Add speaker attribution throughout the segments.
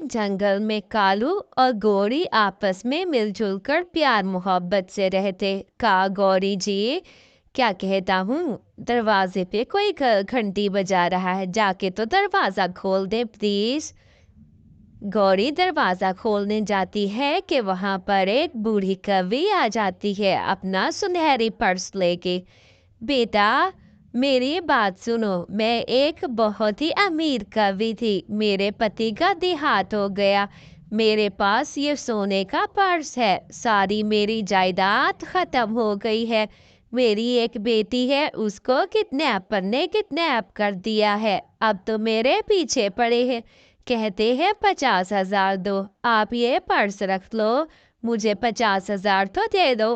Speaker 1: एक जंगल में कालू और गौरी आपस में मिलजुल कर प्यार मोहब्बत से रहते। का गौरी जी, क्या कहता हूँ, दरवाजे पे कोई घंटी बजा रहा है, जाके तो दरवाजा खोल दे प्लीज। गौरी दरवाजा खोलने जाती है कि वहां पर एक बूढ़ी कवि आ जाती है अपना सुनहरी पर्स लेके। बेटा, मेरी बात सुनो, मैं एक बहुत ही अमीर कवि थी, मेरे पति का देहांत हो गया, मेरे पास ये सोने का पर्स है, सारी मेरी जायदाद खत्म हो गई है, मेरी एक बेटी है, उसको किडनैपर ने किडनैप कर दिया है, अब तो मेरे पीछे पड़े हैं, कहते हैं 50,000 दो, आप ये पर्स रख लो, मुझे 50,000 तो दे दो,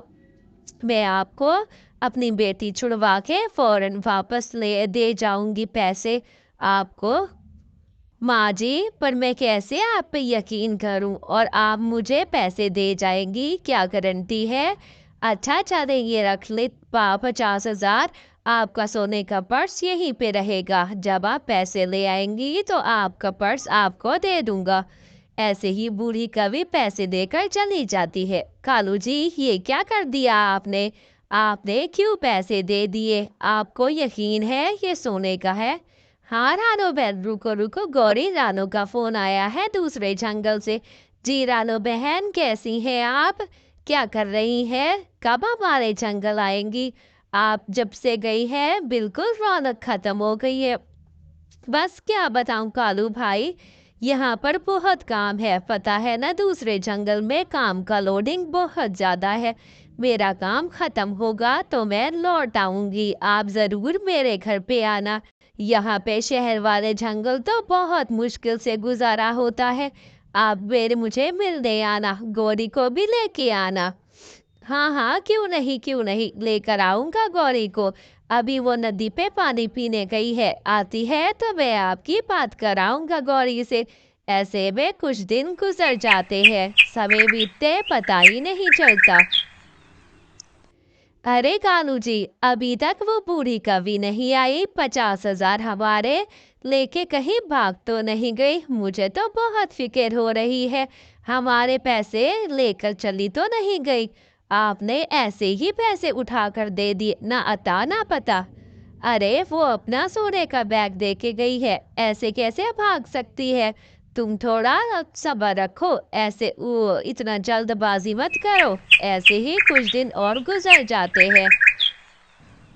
Speaker 1: मैं आपको अपनी बेटी छुड़वा के फौरन वापस ले दे जाऊंगी पैसे आपको। माँ जी, पर मैं कैसे आप पे यकीन करूं और आप मुझे पैसे दे जाएंगी, क्या गारंटी है? अच्छा चले, ये रख ले 50,000, आपका सोने का पर्स यहीं पे रहेगा, जब आप पैसे ले आएंगी तो आपका पर्स आपको दे दूंगा। ऐसे ही बूढ़ी कवि पैसे देकर चली जाती है। कालू जी, ये क्या कर दिया आपने? आपने क्यों पैसे दे दिए? आपको यकीन है ये सोने का है? हाँ रानो बहन, रुको रुको, गौरी, रानो का फोन आया है दूसरे जंगल से। जी रानो बहन, कैसी हैं आप? क्या कर रही हैं? कब हमारे जंगल आएंगी? आप जब से गई हैं बिल्कुल रौनक खत्म हो गई है। बस क्या बताऊं कालू भाई, यहाँ पर बहुत काम है, पता है ना, दूसरे जंगल में काम का लोडिंग बहुत ज़्यादा है, मेरा काम ख़त्म होगा तो मैं लौट आऊँगी, आप ज़रूर मेरे घर पे आना। यहाँ पे शहर वाले जंगल तो बहुत मुश्किल से गुजारा होता है, आप मेरे मुझे मिलने आना, गौरी को भी लेके आना। हाँ हाँ, क्यों नहीं क्यों नहीं, लेकर आऊंगा गौरी को, अभी वो नदी पे पानी पीने गई है, आती है तो मैं आपकी बात कराऊंगा गौरी से। ऐसे में कुछ दिन गुजर जाते हैं, समय बीतते पता ही नहीं चलता। अरे कानू जी, अभी तक वो बूढ़ी कवि नहीं आई, 50,000 हमारे लेके कहीं भाग तो नहीं गई? मुझे तो बहुत फिक्र हो रही है, हमारे पैसे लेकर चली तो नहीं गई? आपने ऐसे ही पैसे उठा कर दे दिए, ना अता ना पता। अरे वो अपना सोने का बैग दे के गई है, ऐसे कैसे भाग सकती है? तुम थोड़ा सब्र रखो, ऐसे वो इतना जल्दबाजी मत करो, ऐसे ही कुछ दिन और गुजर जाते हैं।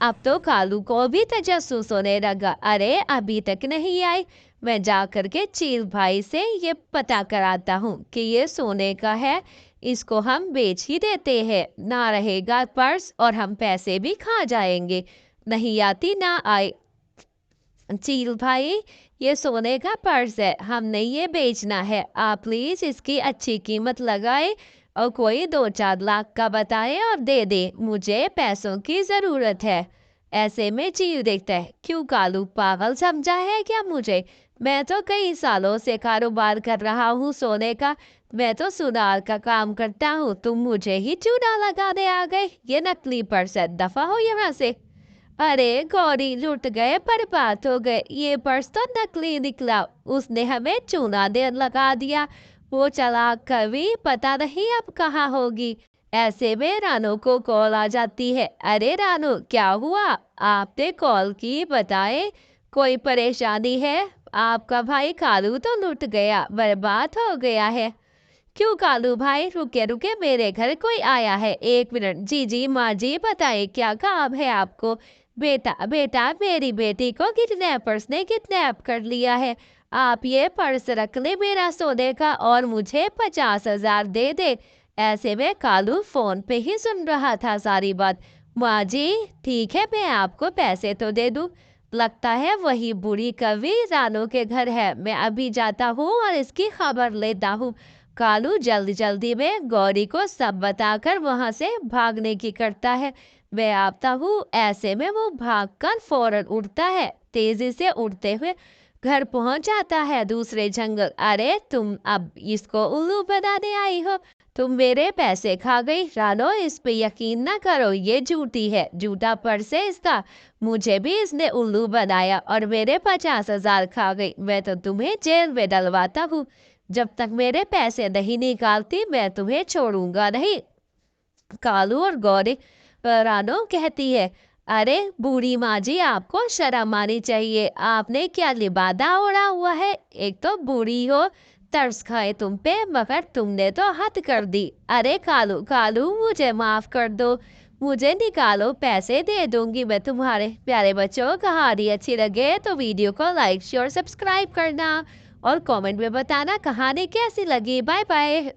Speaker 1: अब तो कालू को भी तजस्सुस होने लगा, अरे अभी तक नहीं आई, मैं जा करके चील भाई से ये पता कराता हूँ कि ये सोने का है, इसको हम बेच ही देते हैं, ना रहेगा पर्स और हम पैसे भी खा जाएंगे, नहीं आती ना आए। चील भाई, ये सोने का पर्स है, हमने ये बेचना है, आप प्लीज इसकी अच्छी कीमत लगाए और कोई 2-4 लाख का बताए और दे दे, मुझे पैसों की जरूरत है। ऐसे में चील देखता है, क्यों कालू, पागल समझा है क्या मुझे? मैं तो कई सालों से कारोबार कर रहा हूँ सोने का, मैं तो सुनार का काम करता हूँ, तुम मुझे ही चूना लगाने आ गए, ये नकली पर्स है, दफा हो यहाँ से। अरे गौरी, लुट गए, बर्बाद हो गए, ये पर्स तो नकली निकला, उसने हमें चूना दे लगा दिया, वो चालाक कवि पता नहीं अब कहाँ होगी। ऐसे में रानू को कॉल आ जाती है, अरे रानू क्या हुआ, आपने कॉल की, बताए कोई परेशानी है? आपका भाई कालू तो लुट गया, बर्बाद हो गया है। क्यों कालू भाई, रुके रुके, मेरे घर कोई आया है, 1 मिनट। जी जी माँ जी, बताइए क्या काम है आपको? बेटा बेटा, मेरी बेटी को किडनैपर्स ने किडनैप कर लिया है, आप ये पर्स रख ले मेरा सोने का और मुझे 50,000 दे दे। ऐसे में कालू फोन पे ही सुन रहा था सारी बात। माँ जी, ठीक है, मैं आपको पैसे तो दे दूँ, लगता है वही बुरी कवि रानू के घर है, मैं अभी जाता हूँ और इसकी खबर लेता हूँ। कालू जल्दी जल्दी में गौरी को सब बताकर वहां से भागने की करता है। मैं आता हूँ, ऐसे में वो भागकर फौरन उड़ता है, तेजी से उड़ते हुए घर पहुंच जाता है दूसरे जंगल। अरे तुम अब इसको उल्लू बनाने आई हो, तुम मेरे पैसे खा गई। रानो, इस पे यकीन ना करो, ये झूठी है, झूठा पर्स है इसका, मुझे भी इसने उल्लू बनाया और मेरे 50,000 खा गई, मैं तो तुम्हें जेल में डलवाता हूँ। जब तक मेरे पैसे नहीं निकालती मैं तुम्हें छोड़ूंगा नहीं। कालू और गौरी रानो कहती है, अरे बूढ़ी माँ जी, आपको शर्म आनी चाहिए, आपने क्या लिबादा ओढ़ा हुआ है। एक तो बूढ़ी हो, तरस खाए तुम पे, मगर तुमने तो हद कर दी। अरे कालू कालू, मुझे माफ कर दो, मुझे निकालो, पैसे दे दूंगी मैं तुम्हारे। प्यारे बच्चों, कहानी अच्छी लगे तो वीडियो को लाइक शेयर सब्सक्राइब करना और कमेंट में बताना कहानी कैसी लगी। Bye bye.